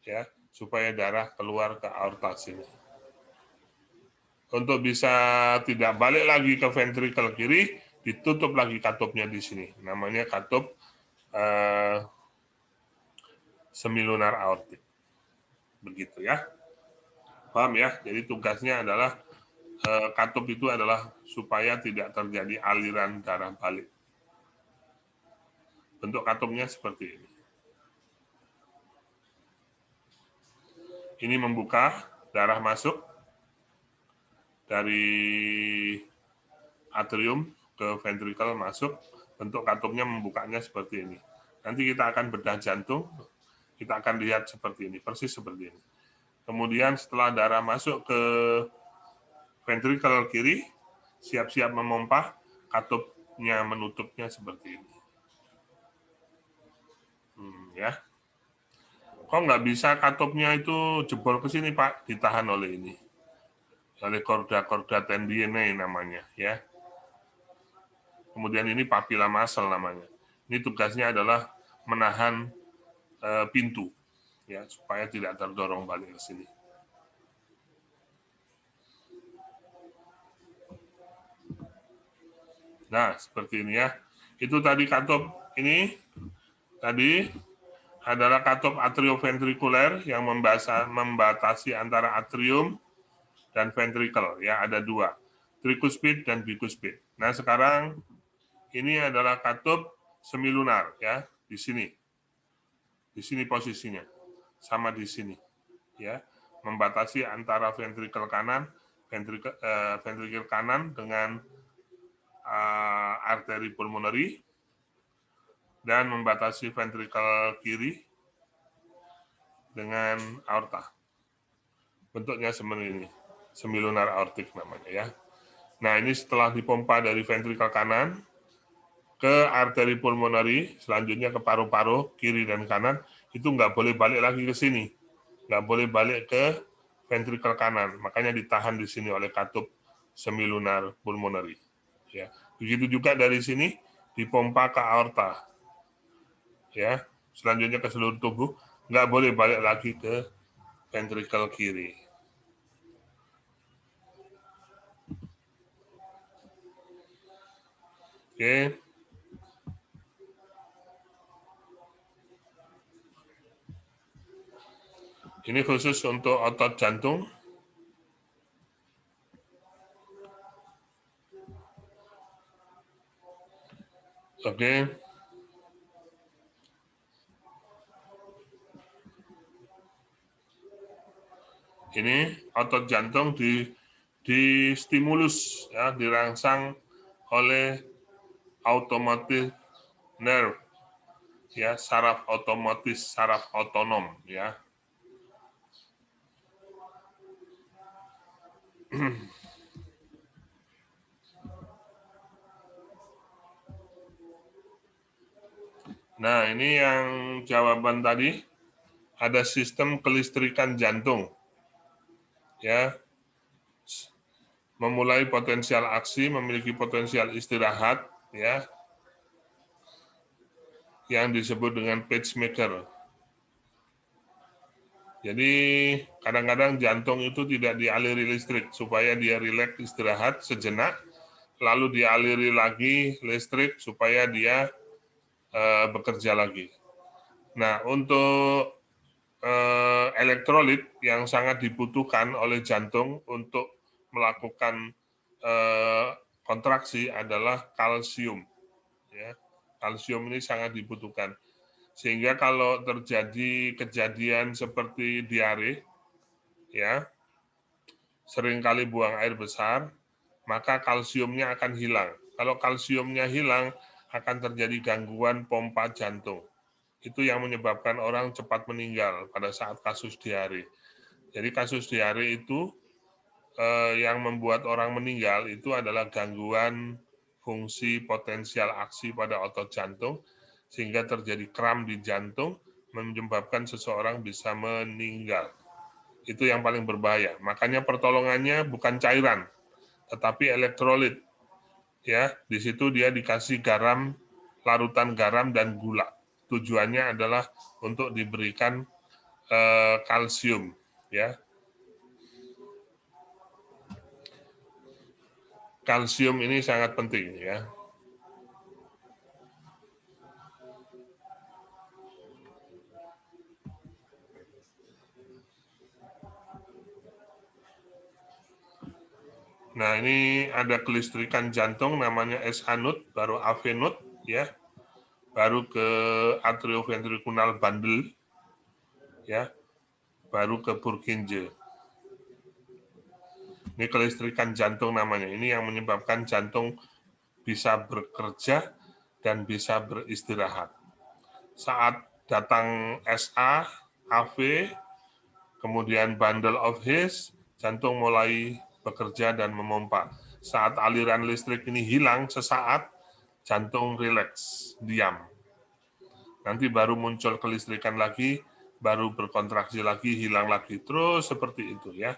Ya, supaya darah keluar ke aorta sini. Untuk bisa tidak balik lagi ke ventrikel kiri, ditutup lagi katupnya di sini. Namanya katup semilunar aortik. Begitu ya. Paham ya? Jadi tugasnya adalah katup itu adalah supaya tidak terjadi aliran darah balik. Bentuk katupnya seperti ini. Ini membuka, darah masuk dari atrium ke ventrikel masuk, bentuk katupnya membukanya seperti ini. Nanti kita akan bedah jantung, kita akan lihat seperti ini, persis seperti ini. Kemudian setelah darah masuk ke ventrikel kiri, siap-siap memompa, katupnya menutupnya seperti ini. Ya. Kok nggak bisa katupnya itu jebol ke sini, Pak? Ditahan oleh ini. Oleh korda-korda tendinae namanya, ya. Kemudian ini papilla muscle namanya. Ini tugasnya adalah menahan pintu, ya, supaya tidak terdorong balik ke sini. Nah, seperti ini ya. Itu tadi katup ini tadi adalah katup atrioventrikuler yang membatasi antara atrium dan ventrikel ya, ada 2, trikuspid dan bikuspid. Nah, sekarang ini adalah katup semilunar ya, di sini. Di sini posisinya. Sama di sini ya. Membatasi antara ventrikel kanan ventrikel kanan dengan arteri pulmonary dan membatasi ventrikel kiri dengan aorta. Bentuknya seperti ini, semilunar aortik namanya ya. Nah, ini setelah dipompa dari ventrikel kanan ke arteri pulmonary, selanjutnya ke paru-paru kiri dan kanan, itu nggak boleh balik lagi ke sini, nggak boleh balik ke ventrikel kanan, makanya ditahan di sini oleh katup semilunar pulmonary. Ya, begitu juga dari sini dipompa ke aorta. Ya, selanjutnya ke seluruh tubuh, nggak boleh balik lagi ke ventrikel kiri. Oke. Ini khusus untuk otot jantung. Oke. Ini otot jantung di stimulus, ya, dirangsang oleh automotive nerve, ya, saraf otomotis, saraf otonom, ya. Nah, ini yang jawaban tadi, ada sistem kelistrikan jantung, ya, memulai potensial aksi, memiliki potensial istirahat, ya, yang disebut dengan pacemaker. Jadi kadang-kadang jantung itu tidak dialiri listrik supaya dia rileks istirahat sejenak, lalu dialiri lagi listrik supaya dia bekerja lagi. Nah, untuk elektrolit yang sangat dibutuhkan oleh jantung untuk melakukan kontraksi adalah kalsium. Ya, kalsium ini sangat dibutuhkan. Sehingga kalau terjadi kejadian seperti diare, ya, seringkali buang air besar, maka kalsiumnya akan hilang. Kalau kalsiumnya hilang, akan terjadi gangguan pompa jantung. Itu yang menyebabkan orang cepat meninggal pada saat kasus diare. Jadi kasus diare itu yang membuat orang meninggal itu adalah gangguan fungsi potensial aksi pada otot jantung, sehingga terjadi kram di jantung, menyebabkan seseorang bisa meninggal. Itu yang paling berbahaya. Makanya pertolongannya bukan cairan, tetapi elektrolit. Ya, di situ dia dikasih garam, larutan garam dan gula. Tujuannya adalah untuk diberikan kalsium, ya. Kalsium ini sangat penting, ya. Nah, ini ada kelistrikan jantung namanya SH node, baru AV node, ya. Baru ke atrioventricular bundle, ya. Baru ke Purkinje. Ini kelistrikan jantung namanya. Ini yang menyebabkan jantung bisa bekerja dan bisa beristirahat. Saat datang SA, AV, kemudian bundle of His, jantung mulai bekerja dan memompa. Saat aliran listrik ini hilang sesaat, jantung rileks, diam. Nanti baru muncul kelistrikan lagi, baru berkontraksi lagi, hilang lagi. Terus seperti itu, ya.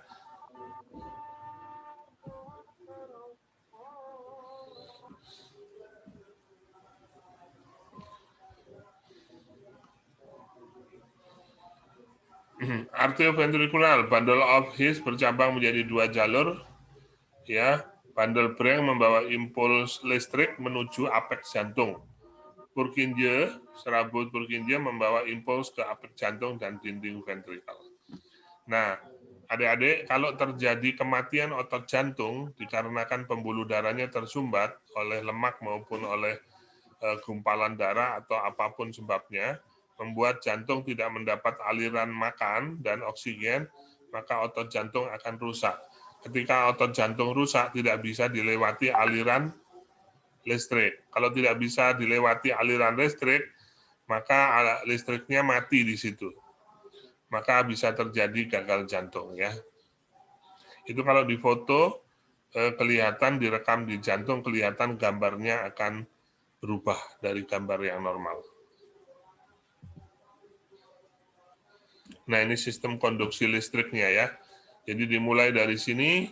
Arterioventricular, bundle of His bercabang menjadi 2 jalur, ya. Bundle Branch membawa impuls listrik menuju apeks jantung. Purkinje, serabut Purkinje membawa impuls ke apeks jantung dan dinding ventrikel. Nah, adik-adik, kalau terjadi kematian otot jantung dikarenakan pembuluh darahnya tersumbat oleh lemak maupun oleh gumpalan darah atau apapun sebabnya, membuat jantung tidak mendapat aliran makan dan oksigen, maka otot jantung akan rusak. Ketika otot jantung rusak, tidak bisa dilewati aliran listrik. Kalau tidak bisa dilewati aliran listrik, maka listriknya mati di situ. Maka bisa terjadi gagal jantung, ya. Itu kalau di foto kelihatan, direkam di jantung, kelihatan gambarnya akan berubah dari gambar yang normal. Nah, ini sistem konduksi listriknya, ya. Jadi dimulai dari sini,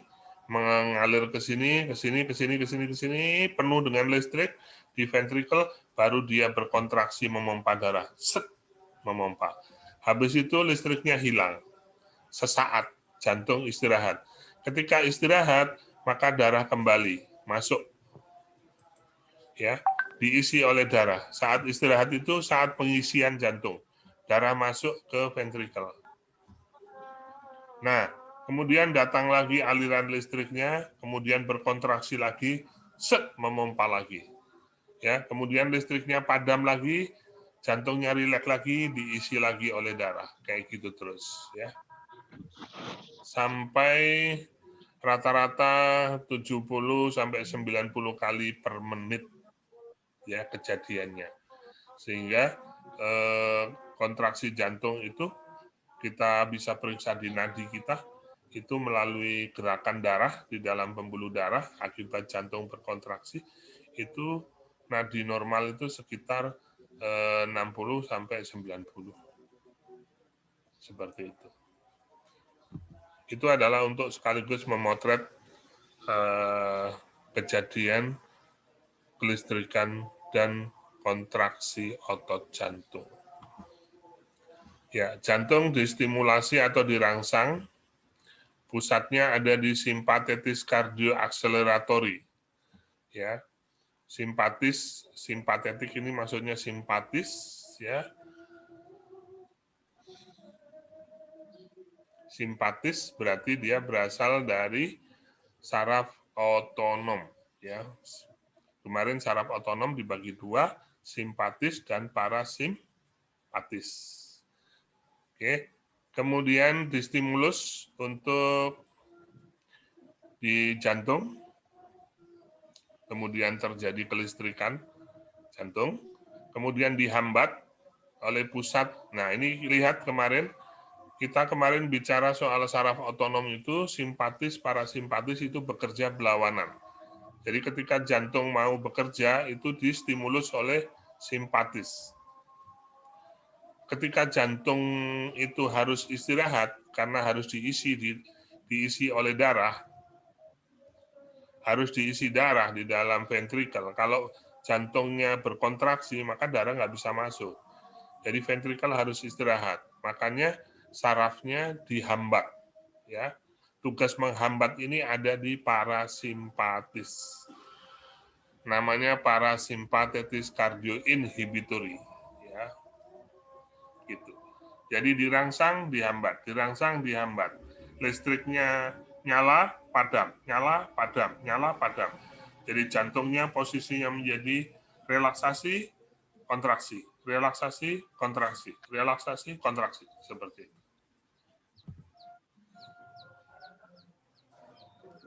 mengalir ke sini, ke sini, ke sini, ke sini, ke sini, penuh dengan listrik di ventrikel, baru dia berkontraksi memompa darah. Set, memompa. Habis itu listriknya hilang. Sesaat, jantung istirahat. Ketika istirahat, maka darah kembali masuk, ya, diisi oleh darah. Saat istirahat itu saat pengisian jantung. Darah masuk ke ventrikel. Nah, kemudian datang lagi aliran listriknya, kemudian berkontraksi lagi, set, memompa lagi. Ya, kemudian listriknya padam lagi, jantungnya rileks lagi, diisi lagi oleh darah. Kayak gitu terus, ya. sampai rata-rata 70 sampai 90 kali per menit ya kejadiannya. Sehingga kontraksi jantung itu kita bisa periksa di nadi kita itu melalui gerakan darah di dalam pembuluh darah akibat jantung berkontraksi, itu nadi normal itu sekitar 60 sampai 90. Seperti itu. Itu adalah untuk sekaligus memotret kejadian kelistrikan dan kontraksi otot jantung. Ya, jantung distimulasi atau dirangsang. Pusatnya ada di simpatetis kardioakseleratory. Ya. Simpatetik ini maksudnya simpatis ya. Simpatis berarti dia berasal dari saraf otonom ya. Kemarin saraf otonom dibagi dua, simpatis dan parasimpatis. Oke. Kemudian distimulus untuk di jantung, kemudian terjadi kelistrikan jantung, kemudian dihambat oleh pusat. Nah, ini lihat kita kemarin bicara soal saraf otonom itu, simpatis, parasimpatis itu bekerja berlawanan. Jadi ketika jantung mau bekerja, itu distimulus oleh simpatis. Ketika jantung itu harus istirahat, karena harus diisi oleh darah, harus diisi darah di dalam ventrikel. Kalau jantungnya berkontraksi, maka darah nggak bisa masuk. Jadi ventrikel harus istirahat. Makanya sarafnya dihambat. Ya, tugas menghambat ini ada di parasimpatis. Namanya parasimpatetis cardioinhibitory. Ya, gitu. Jadi dirangsang, dihambat, dirangsang, dihambat. Listriknya nyala, padam, nyala, padam, nyala, padam. Jadi jantungnya posisinya menjadi relaksasi, kontraksi, relaksasi, kontraksi, relaksasi, kontraksi, seperti itu.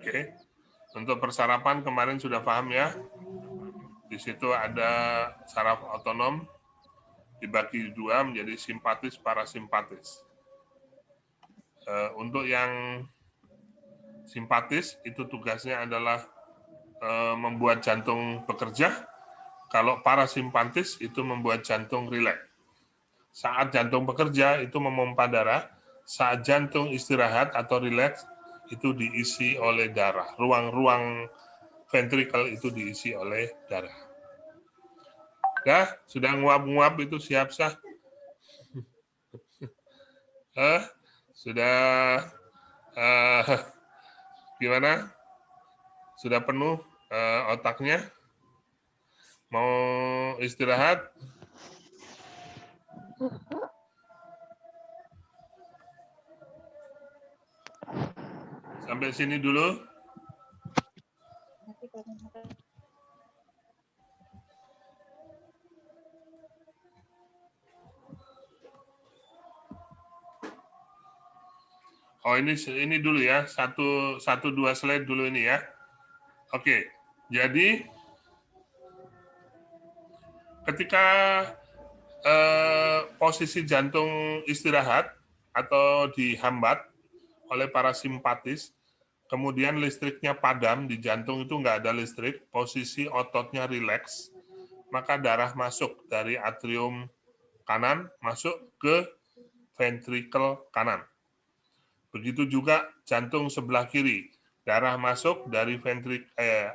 Oke, untuk persarapan kemarin sudah paham ya. Di situ ada saraf otonom, dibagi dua menjadi simpatis, parasimpatis. Untuk yang simpatis, itu tugasnya adalah membuat jantung bekerja. Kalau parasimpatis, itu membuat jantung rileks. Saat jantung bekerja, itu memompa darah. Saat jantung istirahat atau rileks, itu diisi oleh darah. Ruang-ruang ventrikel itu diisi oleh darah. Ya, sudah nguap-nguap itu siap sah. Sudah gimana? Sudah penuh otaknya? Mau istirahat? Sampai sini dulu. Oh, ini dulu ya, satu dua slide dulu ini ya. Oke, jadi ketika posisi jantung istirahat atau dihambat oleh parasimpatis, kemudian listriknya padam, di jantung itu nggak ada listrik, posisi ototnya rileks, maka darah masuk dari atrium kanan, masuk ke ventrikel kanan. Begitu juga jantung sebelah kiri, darah masuk dari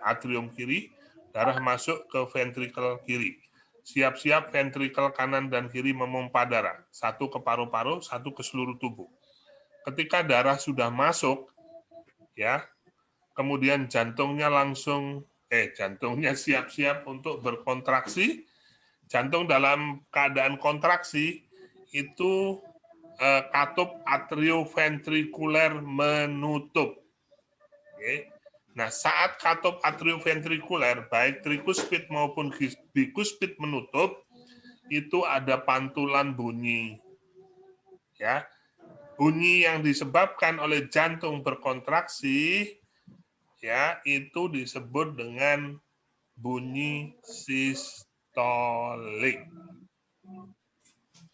atrium kiri, darah masuk ke ventrikel kiri. Siap-siap ventrikel kanan dan kiri memompa darah, satu ke paru-paru, satu ke seluruh tubuh. Ketika darah sudah masuk, ya, kemudian jantungnya siap-siap untuk berkontraksi. Jantung dalam keadaan kontraksi itu katup atrioventrikuler menutup. Oke. Nah, saat katup atrioventrikuler, baik trikuspid maupun bikuspid menutup, itu ada pantulan bunyi. Ya. bunyi yang disebabkan oleh jantung berkontraksi ya itu disebut dengan bunyi sistolik.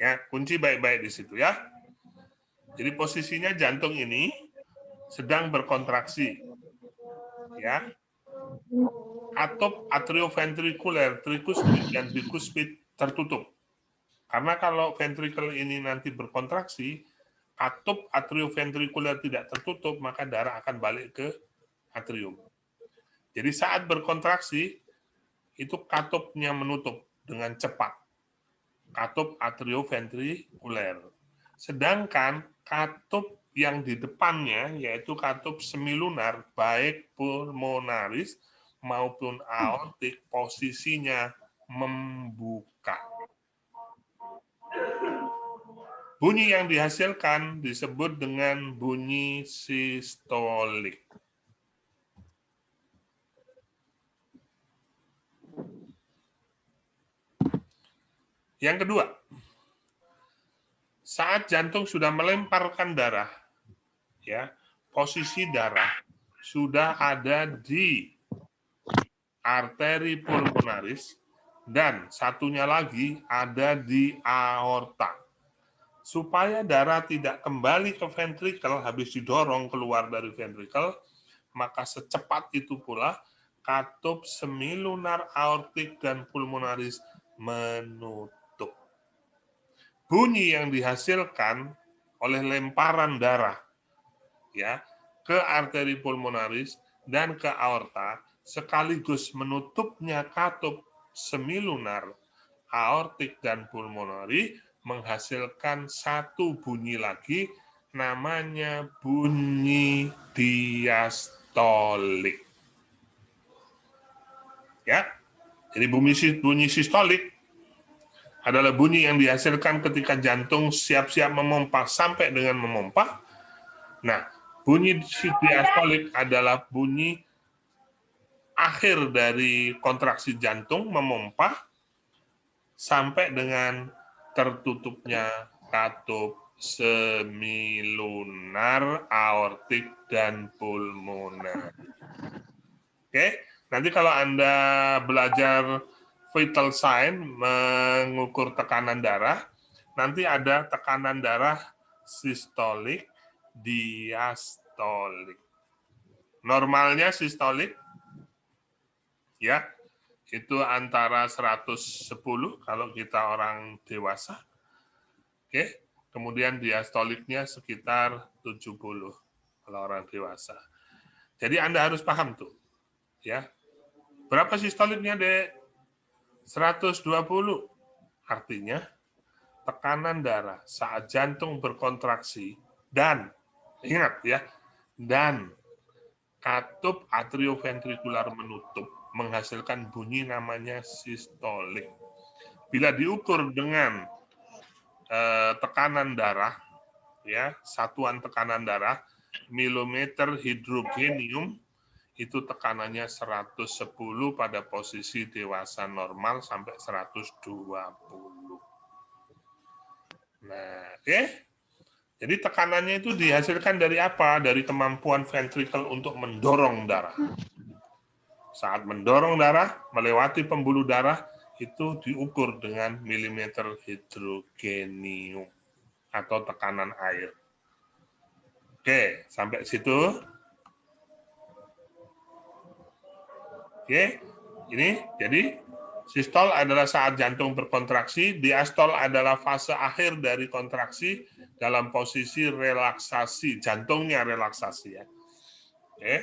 Ya, kunci baik-baik di situ ya. Jadi posisinya jantung ini sedang berkontraksi. Ya. Katup atrioventrikuler, trikuspid dan bikuspid tertutup. Karena kalau ventrikel ini nanti berkontraksi, katup atrioventrikuler tidak tertutup, maka darah akan balik ke atrium. Jadi saat berkontraksi, itu katupnya menutup dengan cepat. Katup atrioventrikuler. Sedangkan katup yang di depannya, yaitu katup semilunar, baik pulmonaris maupun aortik, posisinya membuka. Bunyi yang dihasilkan disebut dengan bunyi sistolik. Yang kedua, saat jantung sudah melemparkan darah, ya, posisi darah sudah ada di arteri pulmonaris dan satunya lagi ada di aorta. Supaya darah tidak kembali ke ventrikel habis didorong keluar dari ventrikel, maka secepat itu pula katup semilunar, aortik, dan pulmonaris menutup. Bunyi yang dihasilkan oleh lemparan darah ya ke arteri pulmonaris dan ke aorta sekaligus menutupnya katup semilunar, aortik, dan pulmonari menghasilkan satu bunyi lagi, namanya bunyi diastolik. Ya, jadi bunyi sistolik adalah bunyi yang dihasilkan ketika jantung siap-siap memompa sampai dengan memompa. Nah, bunyi diastolik adalah bunyi akhir dari kontraksi jantung memompa sampai dengan tertutupnya katup semilunar, aortik, dan pulmoner. Oke, nanti kalau Anda belajar vital sign mengukur tekanan darah, nanti ada tekanan darah sistolik, diastolik. Normalnya sistolik ya itu antara 110 kalau kita orang dewasa. Oke, kemudian diastoliknya sekitar 70 kalau orang dewasa. Jadi Anda harus paham tuh. Ya. Berapa sistoliknya, Dek? 120. Artinya tekanan darah saat jantung berkontraksi dan ingat ya, dan katup atrioventrikular menutup menghasilkan bunyi namanya sistolik. Bila diukur dengan tekanan darah, ya satuan tekanan darah milimeter hidrogenium, itu tekanannya 110 pada posisi dewasa normal sampai 120. Nah, oke. Jadi tekanannya itu dihasilkan dari apa? Dari kemampuan ventrikel untuk mendorong darah. Saat mendorong darah, melewati pembuluh darah, itu diukur dengan milimeter hidrogenium atau tekanan air. Oke, sampai situ. Oke, ini jadi sistol adalah saat jantung berkontraksi, diastol adalah fase akhir dari kontraksi dalam posisi relaksasi, jantungnya relaksasi ya. Oke,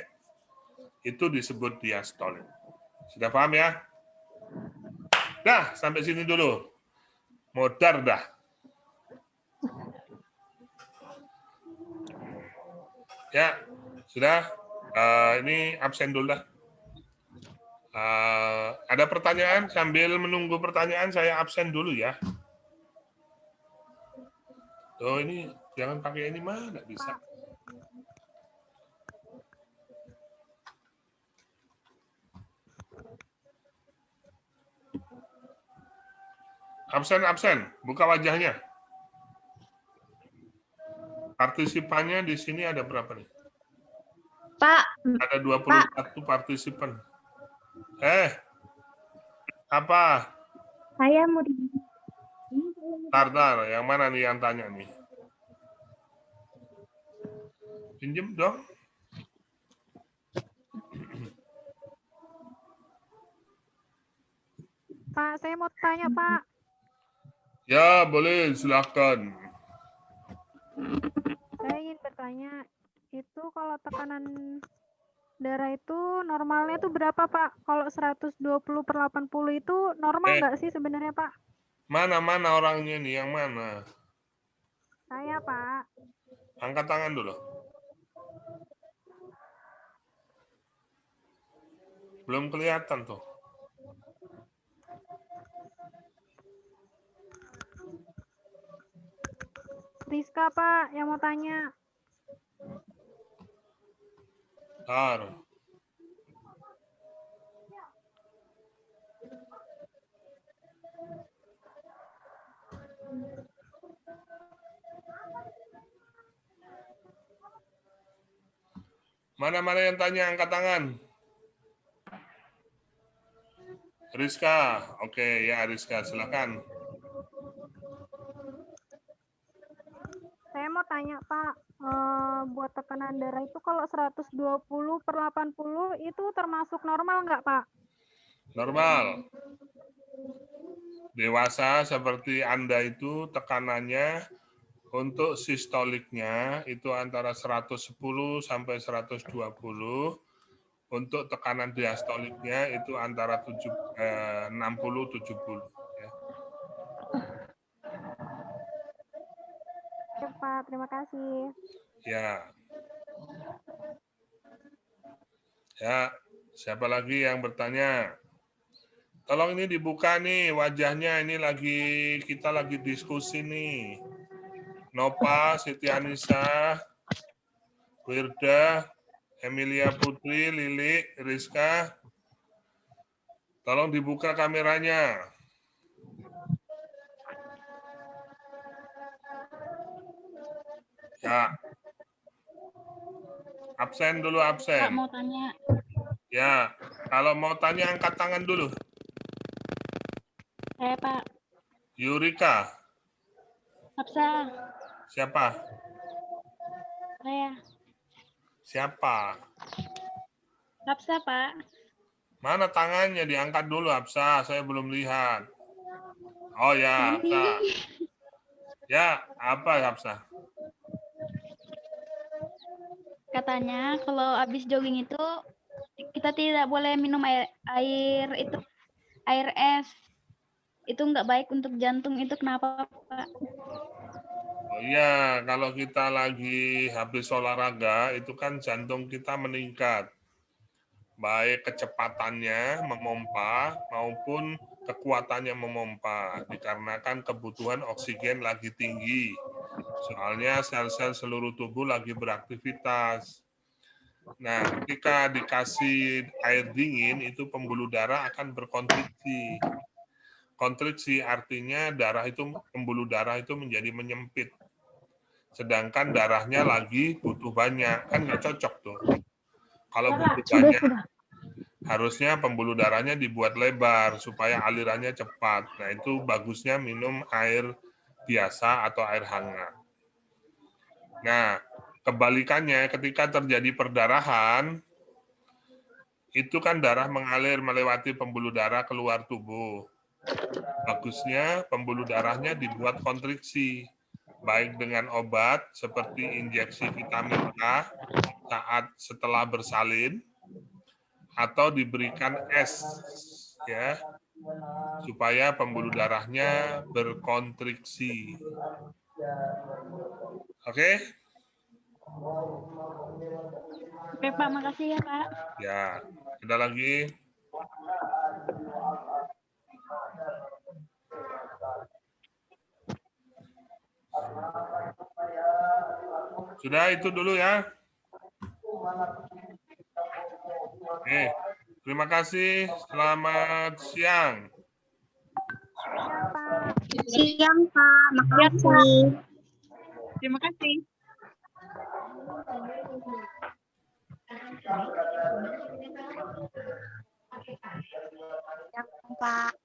itu disebut diastol. Sudah paham ya? Dah, sampai sini dulu. Modar dah. Ya, sudah. Ini absen dulu dah. Ada pertanyaan? Sambil menunggu pertanyaan, saya absen dulu ya. Oh, ini jangan pakai ini mah, nggak bisa. Absen, buka wajahnya. Partisipannya di sini ada berapa nih? Pak, Ada 21 partisipan. Apa? Saya mau di Tar, yang mana nih yang tanya nih? Pinjem dong. Pak, saya mau tanya, Pak. Ya, boleh, silakan. Saya ingin bertanya, itu kalau tekanan darah itu normalnya itu berapa, Pak? Kalau 120/80 itu normal nggak sih sebenarnya, Pak? Mana orangnya nih, yang mana? Saya, Pak. Angkat tangan dulu. Belum kelihatan tuh. Rizka, Pak, yang mau tanya. Tar. Mana yang tanya, angkat tangan. Rizka, oke ya Rizka, silakan. Saya mau tanya, Pak, buat tekanan darah itu kalau 120/80 itu termasuk normal nggak, Pak? Normal. Dewasa seperti Anda itu tekanannya untuk sistoliknya itu antara 110 sampai 120. Untuk tekanan diastoliknya itu antara 60-70. Ya. Oke, Pak, terima kasih. Ya. Ya, siapa lagi yang bertanya? Tolong ini dibuka nih wajahnya, ini kita lagi diskusi nih. Nova, Siti Anissa, Wirda, Emilia Putri, Lili, Rizka. Tolong dibuka kameranya. Ya. Absen dulu, absen. Pak mau tanya. Ya, kalau mau tanya angkat tangan dulu. Saya, Pak. Yurika. Hafsa. Siapa? Saya. Siapa? Hafsa, Pak. Mana tangannya? Diangkat dulu, Hafsa. Saya belum lihat. Oh ya, Hafsa. Ya, apa Hafsa? Katanya kalau habis jogging itu kita tidak boleh minum air es. Itu nggak baik untuk jantung, itu kenapa, Pak? Oh iya, kalau kita lagi habis olahraga, itu kan jantung kita meningkat. Baik kecepatannya memompa maupun kekuatannya memompa. Dikarenakan kebutuhan oksigen lagi tinggi. Soalnya sel-sel seluruh tubuh lagi beraktivitas. Nah, ketika dikasih air dingin, itu pembuluh darah akan berkontriksi. Kontriksi artinya pembuluh darah itu menjadi menyempit. Sedangkan darahnya lagi butuh banyak. Kan nggak cocok tuh. Kalau butuh banyak, harusnya pembuluh darahnya dibuat lebar supaya alirannya cepat. Nah, itu bagusnya minum air biasa atau air hangat. Nah, kebalikannya ketika terjadi perdarahan, itu kan darah mengalir melewati pembuluh darah keluar tubuh. Bagusnya pembuluh darahnya dibuat kontriksi, baik dengan obat seperti injeksi vitamin K setelah bersalin, atau diberikan es, ya, supaya pembuluh darahnya berkontriksi. Oke? Oke, Pak, makasih ya, Pak. Ya, ada lagi. Sudah itu dulu ya. Oke, terima kasih. Selamat siang. siang, Pak. Makasih. Terima kasih. Pak.